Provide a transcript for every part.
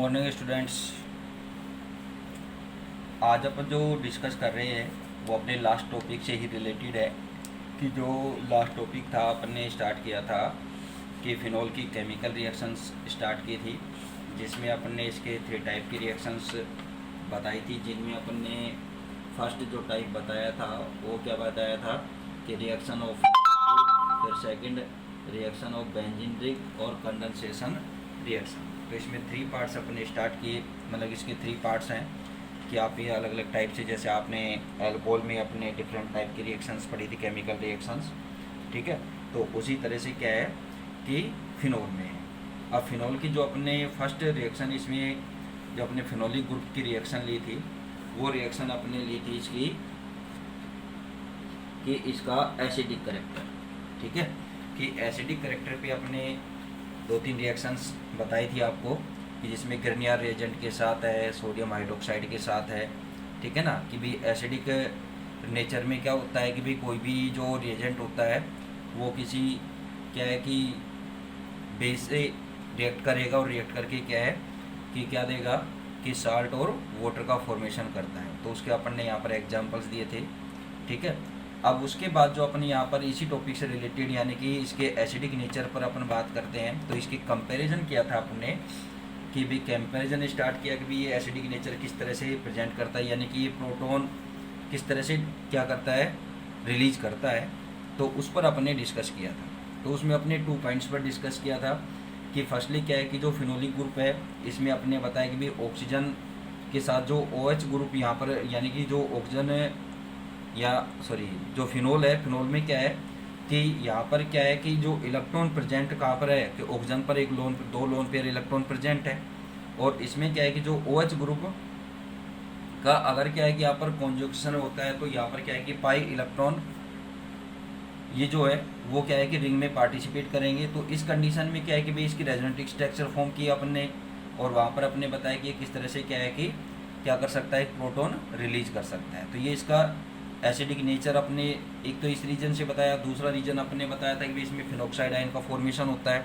Morning students. आज अपन जो discuss कर रहे हैं वो अपने लास्ट टॉपिक से ही रिलेटेड है कि जो लास्ट टॉपिक था अपन ने स्टार्ट किया था कि फिनॉल की केमिकल रिएक्शंस स्टार्ट की थी, जिसमें अपन ने इसके 3 टाइप की रिएक्शंस बताई थी, जिनमें अपन ने फर्स्ट जो टाइप बताया था वो क्या बताया था कि रिएक्शन ऑफ, फिर second reaction of benzene ring और कंडेंसेशन रिएक्शन। तो इसमें 3 पार्ट्स अपने स्टार्ट किए, मतलब इसके 3 पार्ट्स हैं कि आप ये अलग अलग टाइप से, जैसे आपने अल्कोहल में अपने डिफरेंट टाइप की रिएक्शंस पढ़ी थी, केमिकल रिएक्शंस, ठीक है। तो उसी तरह से क्या है कि फिनॉल में है। अब फिनॉल की जो अपने फर्स्ट रिएक्शन, इसमें जो अपने फिनोलिक ग्रुप की रिएक्शन ली थी वो रिएक्शन अपने ली थी इसकी कि इसका एसिडिक करेक्टर, ठीक है, कि एसिडिक करेक्टर पे अपने 2-3 रिएक्शंस बताई थी आपको कि जिसमें गर्नियर रिएजेंट के साथ है, सोडियम हाइड्रोक्साइड के साथ है, ठीक है ना, कि भी एसिडिक नेचर में क्या होता है कि भी कोई भी जो रिएजेंट होता है वो किसी क्या है कि बेस से रिएक्ट करेगा और रिएक्ट करके क्या है कि क्या देगा कि साल्ट और वाटर का फॉर्मेशन करता है। तो उसके अपन ने यहाँ पर एग्जांपल्स दिए थे, ठीक है। अब उसके बाद जो अपन यहाँ पर इसी टॉपिक से रिलेटेड यानी कि इसके एसिडिक नेचर पर अपन बात करते हैं, तो इसकी कंपैरिजन किया था अपने कि भी कंपैरिजन स्टार्ट किया कि भी ये एसिडिक नेचर किस तरह से प्रेजेंट करता है, यानी कि ये प्रोटॉन किस तरह से क्या करता है, रिलीज करता है। तो उस पर अपने डिस्कस किया था। तो उसमें अपने 2 पॉइंट्स पर डिस्कस किया था कि फर्स्टली क्या है कि जो फिनोलिक ग्रुप है इसमें अपने बताया कि भी ऑक्सीजन के साथ जो OH ग्रुप यहाँ पर, यानी कि जो ऑक्सीजन या सॉरी जो फिनोल है, फिनोल में क्या है कि यहाँ पर क्या है कि जो इलेक्ट्रॉन प्रेजेंट कहाँ पर है कि ऑक्सीजन पर 2 लोन पेयर इलेक्ट्रॉन प्रेजेंट है। और इसमें क्या है कि जो OH ग्रुप का अगर क्या है कि यहाँ पर कॉन्जुगेशन होता है तो यहाँ पर क्या है कि पाई इलेक्ट्रॉन ये जो है वो क्या है कि रिंग में पार्टिसिपेट करेंगे। तो इस कंडीशन में क्या है कि भाई इसकी रेजोनेटिक स्ट्रक्चर फॉर्म किया अपन ने, और वहाँ पर अपने बताया कि किस तरह से क्या है कि क्या कर सकता है, प्रोटॉन रिलीज कर सकता है। तो ये इसका एसिडिक नेचर अपने एक तो इस रीजन से बताया, दूसरा रीजन अपने बताया था कि इसमें फिनॉक्साइड आयन का फॉर्मेशन होता है,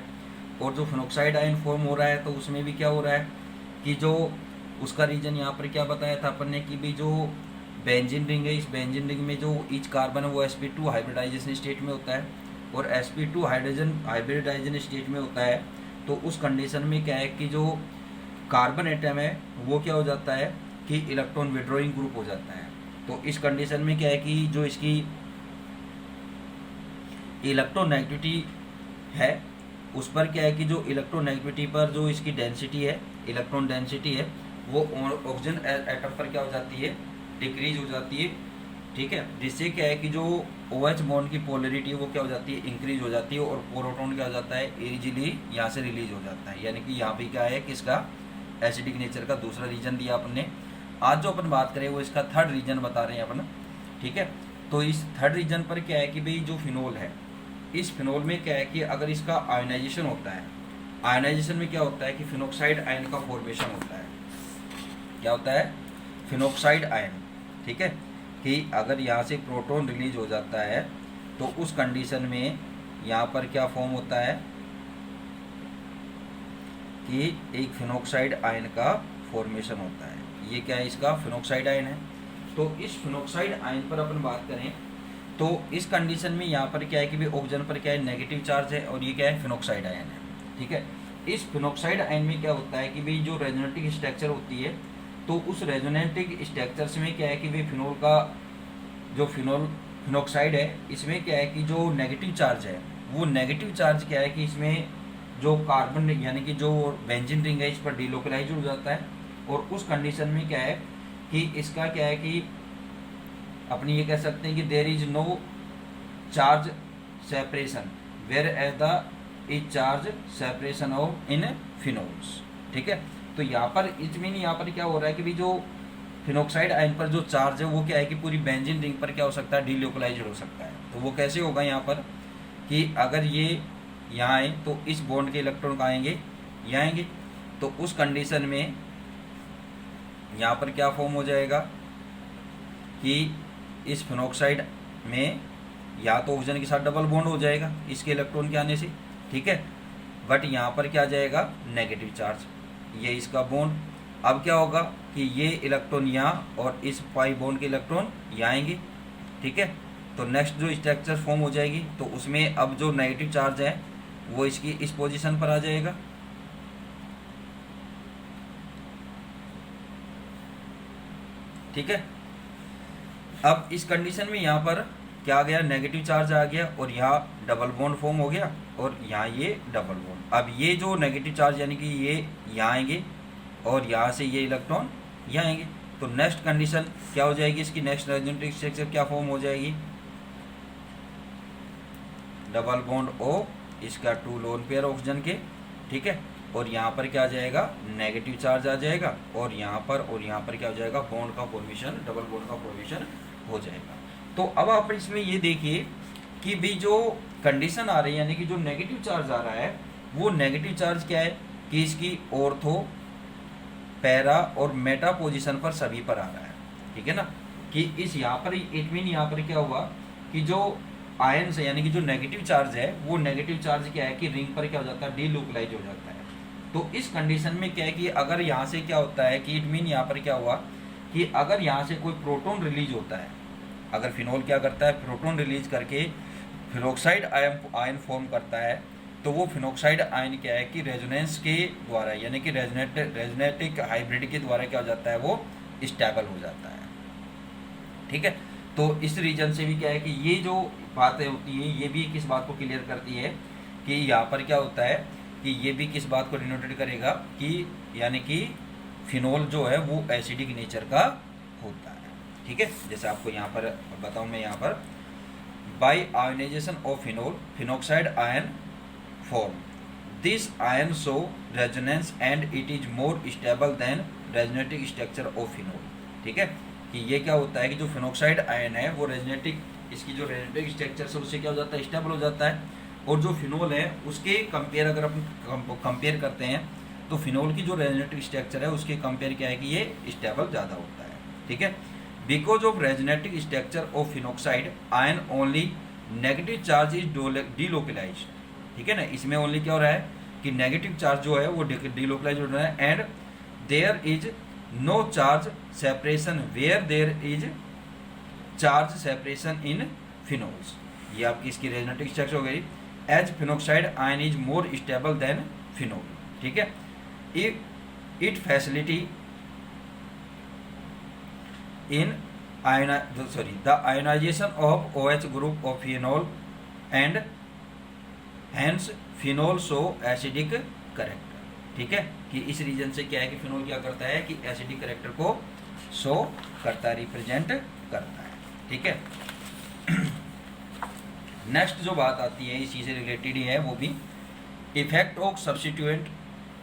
और जो फिनॉक्साइड आयन फॉर्म हो रहा है तो उसमें भी क्या हो रहा है कि जो उसका रीजन यहाँ पर क्या बताया था अपन ने कि भाई जो बेंजीन रिंग है, इस बेंजीन रिंग में जो ईच कार्बन है वो sp2 हाइब्रिडाइजेशन स्टेट में होता है और sp2 हाइब्रिडाइजेशन स्टेट में होता है। तो उस कंडीशन में क्या है कि जो कार्बन एटम है वो क्या हो जाता है कि इलेक्ट्रॉन विड्रॉइंग ग्रुप हो जाता है। तो इस कंडीशन में क्या है कि जो इसकी इलेक्ट्रोनेगेटिविटी है उस पर क्या है कि जो इलेक्ट्रोनेगेटिविटी पर जो इसकी डेंसिटी है, इलेक्ट्रॉन डेंसिटी है, वो ऑक्सीजन एटम पर क्या हो जाती है, डिक्रीज हो जाती है, ठीक है। जिससे क्या है कि जो OH बॉन्ड की पोलरिटी है वो क्या हो जाती है, इंक्रीज हो जाती है, और प्रोटॉन क्या हो जाता है, इजीली यहाँ से रिलीज हो जाता है। यानी कि यहाँ पे क्या है कि इसका एसिडिक नेचर का दूसरा रीजन दिया अपन ने। आज जो अपन बात करें वो इसका 3rd रीजन बता रहे हैं अपन, ठीक है। तो इस 3rd रीजन पर क्या है कि भाई जो फिनोल है, इस फिनोल में क्या है कि अगर इसका आयोनाइजेशन होता है, आयोनाइजेशन में क्या होता है कि फिनॉक्साइड आयन का फॉर्मेशन होता है। क्या होता है, फिनॉक्साइड आयन, ठीक है, कि अगर यहाँ से प्रोटॉन रिलीज हो जाता है तो उस कंडीशन में यहाँ पर क्या फॉर्म होता है कि एक फिनॉक्साइड आयन का फॉर्मेशन होता है। ये क्या है, इसका फिनॉक्साइड आयन है। तो इस फिनॉक्साइड आयन पर अपन बात करें तो इस कंडीशन में यहाँ पर क्या है कि भी ऑक्सीजन पर क्या है, नेगेटिव चार्ज है, और ये क्या है, फिनॉक्साइड आयन है, ठीक है। इस फिनॉक्साइड आयन में क्या होता है कि भाई जो रेजोनेटिक स्ट्रक्चर होती है तो उस रेजोनेटिक स्ट्रक्चर्स में क्या है कि भाई फिनोल का जो फिनॉक्साइड है इसमें क्या है कि जो नेगेटिव चार्ज है वो नेगेटिव चार्ज क्या है कि इसमें जो कार्बन यानी कि जो बेंजीन रिंग है इस पर डिलोकलाइज हो जाता है। और उस कंडीशन में क्या है कि इसका क्या है कि अपनी ये कह सकते हैं कि there is no charge separation whereas the is charge separation of in phenols, ठीक है। तो यहाँ पर इचमीन यहाँ पर क्या हो रहा है कि भी जो फिनॉक्साइड आयन पर जो चार्ज है वो क्या है कि पूरी बेंजीन रिंग पर क्या हो सकता है, डिलोकलाइज्ड हो सकता है। तो वो कैसे होगा यहाँ पर कि अगर ये यहाँ आए तो इस बॉन्ड के इलेक्ट्रॉन कहाँ आएंगे, यहाँ आएंगे। तो उस कंडीशन में यहाँ पर क्या फॉर्म हो जाएगा कि इस फिनॉक्साइड में या तो ऑक्सीजन के साथ डबल बॉन्ड हो जाएगा इसके इलेक्ट्रॉन के आने से, ठीक है, बट यहाँ पर क्या आ जाएगा, नेगेटिव चार्ज। ये इसका बॉन्ड। अब क्या होगा कि ये इलेक्ट्रॉन यहाँ और इस पाई बॉन्ड के इलेक्ट्रॉन यहाँ आएंगे, ठीक है। तो नेक्स्ट जो स्ट्रक्चर फॉर्म हो जाएगी तो उसमें अब जो नेगेटिव चार्ज है वो इसकी इस पोजीशन पर आ जाएगा, ठीक है। अब इस कंडीशन में यहाँ पर क्या आ गया, नेगेटिव चार्ज आ गया और यहाँ डबल बॉन्ड फॉर्म हो गया और यहाँ ये डबल बॉन्ड। अब ये जो नेगेटिव चार्ज यानी कि ये यहाँ आएंगे और यहाँ से ये इलेक्ट्रॉन यहाँ आएंगे। तो नेक्स्ट कंडीशन क्या हो जाएगी, इसकी नेक्स्ट रेजोनेटिव स्ट्रक्चर क्या फॉर्म हो जाएगी, डबल बॉन्ड O, इसका 2 लोन पेयर ऑक्सीजन के, ठीक है। और यहाँ पर क्या आ जाएगा, नेगेटिव चार्ज आ जाएगा और यहाँ पर क्या हो जाएगा, बॉन्ड का फॉर्मेशन, डबल बॉन्ड का फॉर्मेशन हो जाएगा। तो अब आप इसमें ये देखिए कि भी जो कंडीशन आ रही है यानी कि जो नेगेटिव चार्ज आ रहा है वो नेगेटिव चार्ज क्या है कि इसकी ऑर्थो, पैरा और मेटा पोजीशन पर सभी पर आ रहा है, ठीक है ना। कि इस यहाँ पर इट मीन यहाँ पर क्या हुआ कि जो आयन्स है यानी कि जो नेगेटिव चार्ज है वो नेगेटिव चार्ज क्या है कि रिंग पर क्या हो जाता है, डीलोकलाइज हो जाता है। तो इस कंडीशन में क्या है कि अगर यहाँ से क्या होता है कि इट मीन यहाँ पर क्या हुआ कि अगर यहाँ से कोई प्रोटॉन रिलीज होता है, अगर फिनोल क्या करता है, प्रोटॉन रिलीज करके फिनोक्साइड आयन फॉर्म करता है, तो वो फिनोक्साइड आयन क्या है कि रेजोनेंस के द्वारा यानी कि रेजोनेटिक हाइब्रिड के द्वारा क्या हो जाता है, वो स्टेबल हो जाता है, ठीक है। तो इस रीजन से भी क्या है कि ये जो बातें होती हैं ये भी किस बात को क्लियर करती है कि यहाँ पर क्या होता है कि ये भी किस बात को डिनोटेड करेगा कि यानी कि फिनोल जो है वो एसिडिक नेचर का होता है, ठीक है। जैसे आपको यहाँ पर बताऊँ मैं, यहाँ पर by ionisation of phenol phenoxide ion form, this ion show resonance and it is more stable than resonating structure of phenol, ठीक है। कि ये क्या होता है कि जो फिनोक्साइड आयन है वो रेजोनेटिक, इसकी जो रेजोनेटिक स्ट्रक्चर से उससे क्या हो जाता है, स्टेबल हो जाता है। और जो फिनोल है उसके कंपेयर अगर अपन कंपेयर करते हैं तो फिनोल की जो रेजोनेटिक स्ट्रक्चर है उसके कंपेयर क्या है कि ये स्टेबल ज़्यादा होता है, ठीक है। Because of resonating structure of phenoxide ion only negative charge is delocalise, ठीक है ना। इसमें ओनली क्या हो रहा है कि नेगेटिव चार्ज जो है वो डीलोकलाइज हो रहा है and there is no charge separation where there is charge separation in phenols. ये आपकी इसकी रेजोनेटिक स्ट्रक्चर हो गई। As phenoxide ion is more stable than phenol, ठीक है। It facility in the ionization of OH group of phenol and hence phenol show acidic character, ठीक है। कि इस रीजन से क्या है कि फिनोल क्या करता है कि एसिडिक करेक्टर को शो करता है, रिप्रेजेंट करता है, ठीक है। नेक्स्ट जो बात आती है इसी से रिलेटेड ही है वो भी, effect of substituent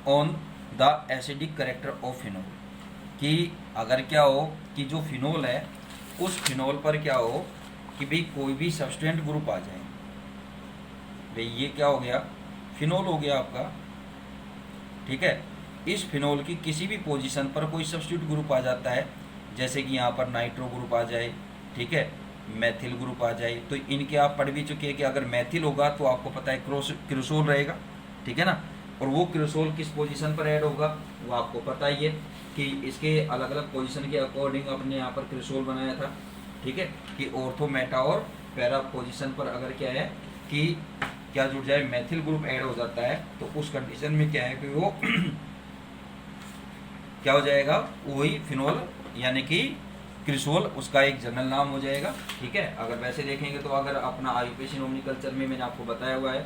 on the acidic character of phenol. कि अगर क्या हो कि जो फिनोल है उस फिनोल पर क्या हो कि भाई कोई भी सब्स्टिट्यूएंट ग्रुप आ जाए, भाई ये क्या हो गया, फिनोल हो गया आपका, ठीक है। इस फिनोल की किसी भी पोजीशन पर कोई सब्स्टिट्यूट ग्रुप आ जाता है, जैसे कि यहाँ पर नाइट्रो ग्रुप आ जाए, ठीक है, मैथिल ग्रुप आ जाए, तो इनके आप पढ़ भी चुके हैं कि अगर मैथिल होगा तो आपको पता है क्रिसोल रहेगा, ठीक है ना। और वो क्रिसोल किस पोजीशन पर ऐड होगा वो आपको पता ही है कि इसके अलग अलग पोजीशन के अकॉर्डिंग अपने यहाँ पर क्रिसोल बनाया था, ठीक है। कि ऑर्थो, मेटा और पैरा पोजीशन पर अगर क्या है कि क्या जुड़ जाए, मैथिल ग्रुप ऐड हो जाता है, तो उस कंडीशन में क्या है कि वो क्या हो जाएगा, वही फिनोल यानी कि क्रिसोल उसका एक जनरल नाम हो जाएगा, ठीक है। अगर वैसे देखेंगे तो अगर अपना आयुपेशी नोमेनक्लेचर में मैंने आपको बताया हुआ है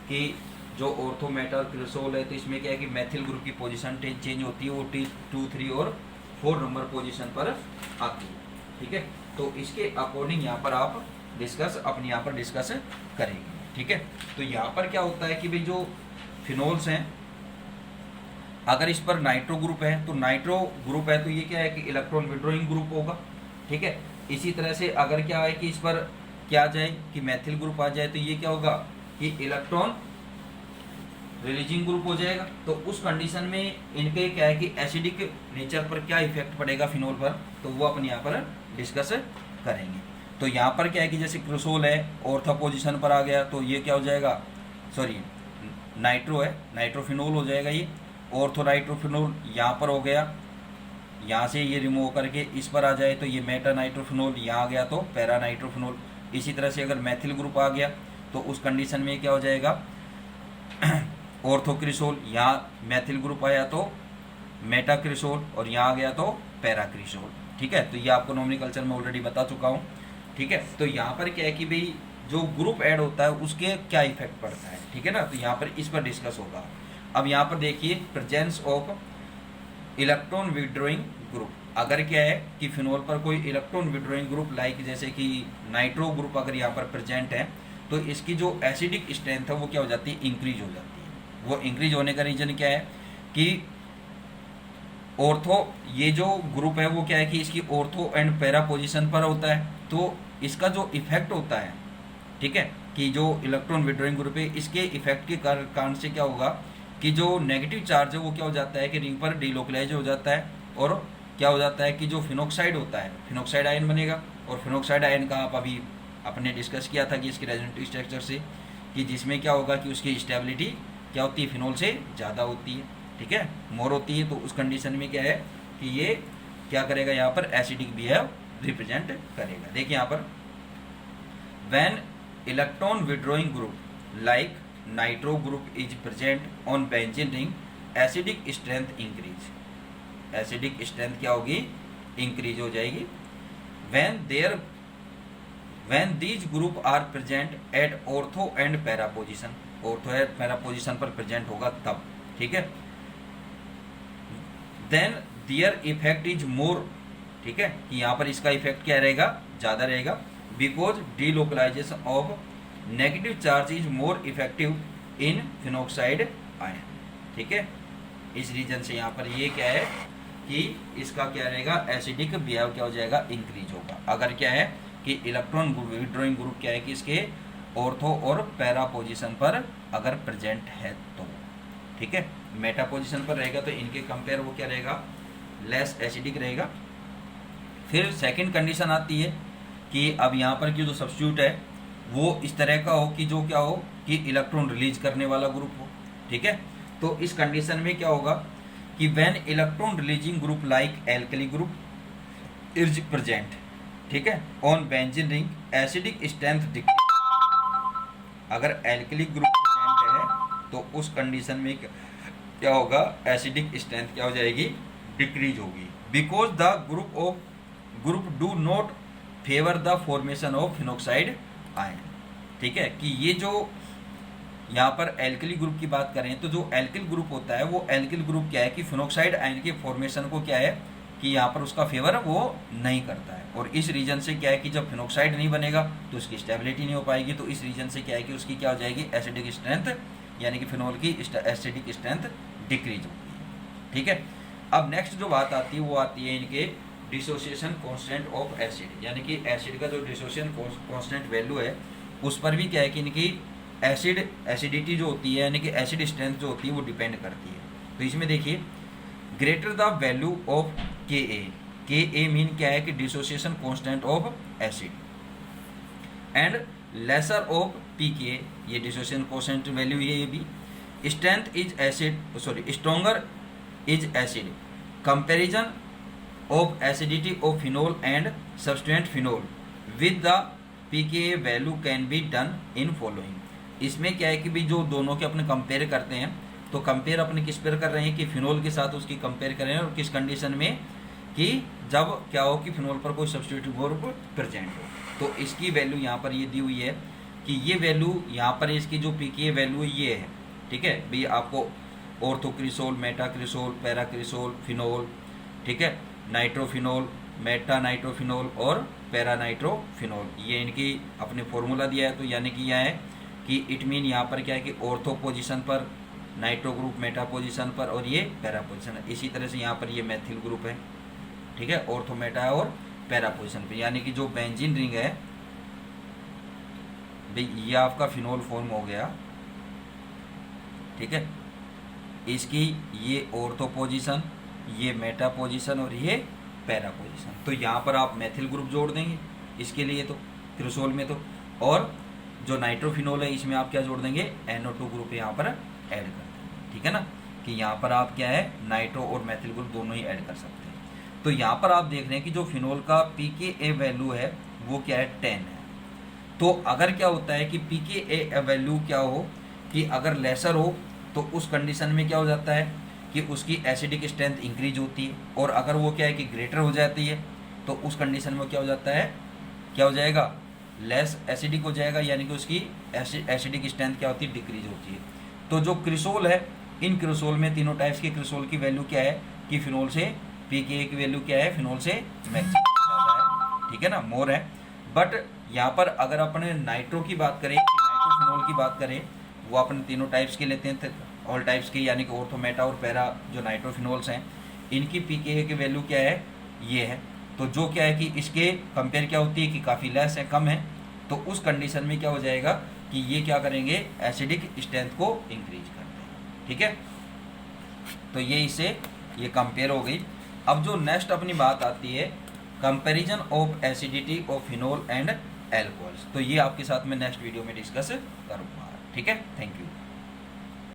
कि जो ऑर्थो, मेटा और क्रिसोल है तो इसमें क्या है कि मैथिल ग्रुप की पोजीशन चेंज होती है, वो 2, 3 और 4 नंबर पोजीशन पर आती है, ठीक है। तो इसके अकॉर्डिंग यहाँ पर आप अपने यहाँ पर डिस्कस करेंगे, ठीक है। तो यहाँ पर क्या होता है कि भाई जो फिनोल्स हैं अगर इस पर नाइट्रो ग्रुप है तो नाइट्रो ग्रुप है तो ये क्या है कि इलेक्ट्रॉन विड्रॉइंग ग्रुप होगा, ठीक है। इसी तरह से अगर क्या है कि इस पर क्या आ जाए कि मैथिल ग्रुप आ जाए तो ये क्या होगा कि इलेक्ट्रॉन रिलीजिंग ग्रुप हो जाएगा। तो उस कंडीशन में इनके क्या है कि एसिडिक नेचर पर क्या इफेक्ट पड़ेगा फिनोल पर, तो वो अपन यहाँ पर डिस्कस करेंगे। तो यहाँ पर क्या है कि जैसे क्रिसोल है ऑर्थो पोजीशन पर आ गया तो ये क्या हो जाएगा, सॉरी नाइट्रो है, नाइट्रोफिनोल हो जाएगा ये। ऑर्थोनाइट्रोफिनोल यहाँ पर हो गया, यहाँ से ये रिमूव करके इस पर आ जाए तो ये मेटा नाइट्रोफिनोल, यहाँ आ गया तो पैरा नाइट्रोफिनोल। इसी तरह से अगर मैथिल ग्रुप आ गया तो उस कंडीशन में क्या हो जाएगा, ऑर्थोक्रिसोल, यहाँ मैथिल ग्रुप आया तो मेटाक्रिसोल, और यहाँ आ गया तो पैराक्रिसोल। ठीक है, तो ये आपको नॉमेनक्लेचर में ऑलरेडी बता चुका हूँ। ठीक है, तो यहाँ पर क्या है कि भाई जो ग्रुप ऐड होता है उसके क्या इफेक्ट पड़ता है। ठीक है ना, तो यहाँ पर इस पर डिस्कस होगा। अब यहाँ पर देखिए presence of electron withdrawing group, अगर क्या है कि फिनोल पर कोई इलेक्ट्रॉन विड्रॉइंग ग्रुप लाइक जैसे कि नाइट्रो ग्रुप अगर यहाँ पर प्रेजेंट है तो इसकी जो एसिडिक स्ट्रेंथ है वो क्या हो जाती है, इंक्रीज हो जाती है। वो इंक्रीज होने का रीजन क्या है कि ऑर्थो, ये जो ग्रुप है वो क्या है कि इसकी ऑर्थो एंड पैरा पोजीशन पर होता है, तो इसका जो इफेक्ट होता है, ठीक है, कि जो इलेक्ट्रॉन विड्रॉइंग ग्रुप है इसके इफेक्ट के कारण से क्या होगा कि जो नेगेटिव चार्ज है वो क्या हो जाता है कि रिंग पर डिलोकलाइज हो जाता है, और क्या हो जाता है कि जो फिनोक्साइड होता है, फिनोक्साइड आयन बनेगा। और फिनोक्साइड आयन का आप अभी आपने डिस्कस किया था कि इसकी रेजोनेटिव स्ट्रक्चर से, कि जिसमें क्या होगा कि उसकी स्टेबिलिटी क्या होती है, फिनोल से ज़्यादा होती है। ठीक है, मोर होती है। तो उस कंडीशन में क्या है कि ये क्या करेगा, यहाँ पर एसिडिक बिहेव रिप्रेजेंट करेगा। देखिए यहाँ पर when electron withdrawing group like nitro group is present on benzene ring, acidic strength increase, acidic strength क्या होगी, इंक्रीज हो जाएगी। When these group are present at ortho and para position, ortho and para position पर present होगा तब। ठीक है, then their effect is more, ठीक है, कि यहाँ पर इसका इफेक्ट क्या रहेगा, ज़्यादा रहेगा, because delocalization of negative charge is more effective in phenoxide ion. ठीक है, इस रीजन से यहाँ पर ये क्या है कि इसका क्या रहेगा, एसिडिक बिहेव क्या हो जाएगा, इंक्रीज होगा। अगर क्या है कि इलेक्ट्रॉन विड्रॉइंग ग्रुप क्या है कि इसके ऑर्थो और पैरा पोजीशन पर अगर प्रेजेंट है तो। ठीक है, मेटा पोजीशन पर रहेगा तो इनके कंपेयर वो क्या रहेगा, लेस एसिडिक रहेगा। फिर सेकंड कंडीशन आती है कि अब यहाँ पर की जो सब्स्टिट्यूट है वो इस तरह का हो कि जो क्या हो कि इलेक्ट्रॉन रिलीज करने वाला ग्रुप हो। ठीक है, तो इस कंडीशन में क्या होगा कि when electron releasing group like alkali group is present, ठीक है, on benzene ring, acidic strength decrease. अगर एल्कली ग्रुप प्रेजेंट है तो उस कंडीशन में क्या होगा, एसिडिक स्ट्रेंथ क्या हो जाएगी, डिक्रीज होगी, because the group do not favour the formation of phenoxide ion. ठीक है, कि ये जो यहाँ पर एल्किल ग्रुप की बात करें तो जो एल्किल ग्रुप होता है वो एल्किल ग्रुप क्या है कि फिनोक्साइड आयन के फॉर्मेशन को क्या है कि यहाँ पर उसका फेवर वो नहीं करता है। और इस रीजन से क्या है कि जब फिनोक्साइड नहीं बनेगा तो उसकी स्टेबिलिटी नहीं हो पाएगी, तो इस रीजन से क्या है कि उसकी क्या हो जाएगी, एसिडिक स्ट्रेंथ, यानी कि फिनोल की एसिडिक स्ट्रेंथ डिक्रीज होती है। ठीक है, अब नेक्स्ट जो बात आती है वो आती है इनके डिसोसिएशन कांस्टेंट ऑफ एसिड, यानी कि एसिड का जो डिसोसिएशन कांस्टेंट वैल्यू है उस पर भी क्या है कि इनकी एसिडिटी जो होती है, यानी कि एसिड स्ट्रेंथ जो होती है वो डिपेंड करती है। तो इसमें देखिए ग्रेटर द वैल्यू ऑफ के ए मीन क्या है कि dissociation constant of acid, and lesser of pK, ये डिसोसिएशन कांस्टेंट वैल्यू ये भी, strength is acid, sorry stronger is acid, comparison of acidity of phenol and substituent phenol with the pKa value can be done in following। इसमें क्या है कि भी जो दोनों के अपने कंपेयर करते हैं तो कंपेयर अपने किस पर कर रहे हैं कि फिनोल के साथ उसकी कंपेयर कर रहे हैं, और किस कंडीशन में कि जब क्या हो कि फिनोल पर कोई सब्स्टिट्यूट ग्रुप प्रेजेंट हो। तो इसकी वैल्यू यहाँ पर ये दी हुई है कि ये वैल्यू यहाँ पर इसकी जो pKa वैल्यू ये है। ठीक है, भाई आपको ऑर्थोक्रिसोल, मेटाक्रिसोल, पैराक्रिसोल, फिनोल, ठीक है, नाइट्रोफिनोल, मेटा नाइट्रोफिनोल और पैरा नाइट्रोफिनोल, ये इनकी अपने फॉर्मूला दिया है। तो यानी कि यह है कि इट मीन यहाँ पर क्या है कि ऑर्थो पोजीशन पर नाइट्रो ग्रुप मेटा पोजीशन पर और ये पैरा पोजीशन है। इसी तरह से यहाँ पर ये मैथिल ग्रुप है, ठीक है, ऑर्थो मेटा और पैरा पोजीशन पर, यानी कि जो बेंजीन रिंग है भाई ये आपका फिनोल फॉर्म हो गया। ठीक है, इसकी ये ऑर्थो पोजीशन, ये मेटा पोजीशन और ये पैरा पोजीशन। तो यहाँ पर आप मैथिल ग्रुप जोड़ देंगे इसके लिए तो क्रिसोल में तो, और जो नाइट्रोफिनोल है इसमें आप क्या जोड़ देंगे, NO2 ग्रुप यहाँ पर ऐड कर देंगे। ठीक है ना, कि यहाँ पर आप क्या है नाइट्रो और मैथिल ग्रुप दोनों ही ऐड कर सकते हैं। तो यहाँ पर आप देख रहे हैं कि जो फिनोल का pKa वैल्यू है वो क्या है 10 है। तो अगर क्या होता है कि pKa वैल्यू क्या हो कि अगर लेसर हो तो उस कंडीशन में क्या हो जाता है कि उसकी एसिडिक स्ट्रेंथ इंक्रीज होती है, और अगर वो क्या है कि ग्रेटर हो जाती है तो उस कंडीशन में क्या हो जाता है, क्या हो जाएगा, लेस एसिडिक हो जाएगा, यानी कि उसकी एसिडिक स्ट्रेंथ क्या होती है, डिक्रीज होती है। तो जो क्रिसोल है, इन क्रिसोल में तीनों टाइप्स के क्रिसोल की वैल्यू क्या है कि फिनोल से pKa की वैल्यू क्या है, फिनोल से मैक्सिमम ज़्यादा है, ठीक है ना, मोर है। बट यहाँ पर अगर अपने नाइट्रो की बात करें, नाइट्रो फिनोल की बात करें, वो अपने तीनों टाइप्स के लेते हैं, ऑल टाइप्स के, यानी कि ऑर्थो, मेटा और पैरा जो नाइट्रोफिनोल्स हैं, इनकी pKa की वैल्यू क्या है, ये है। तो जो क्या है कि इसके कंपेयर क्या होती है कि काफ़ी लेस है, कम है, तो उस कंडीशन में क्या हो जाएगा कि ये क्या करेंगे, एसिडिक स्ट्रेंथ को इंक्रीज करते हैं, ठीक है। तो ये इससे ये कंपेयर हो गई। अब जो नेक्स्ट अपनी बात आती है comparison of acidity of phenol and alcohols, तो ये आपके साथ में नेक्स्ट वीडियो में डिस्कस करूँगा, ठीक है। Thank you.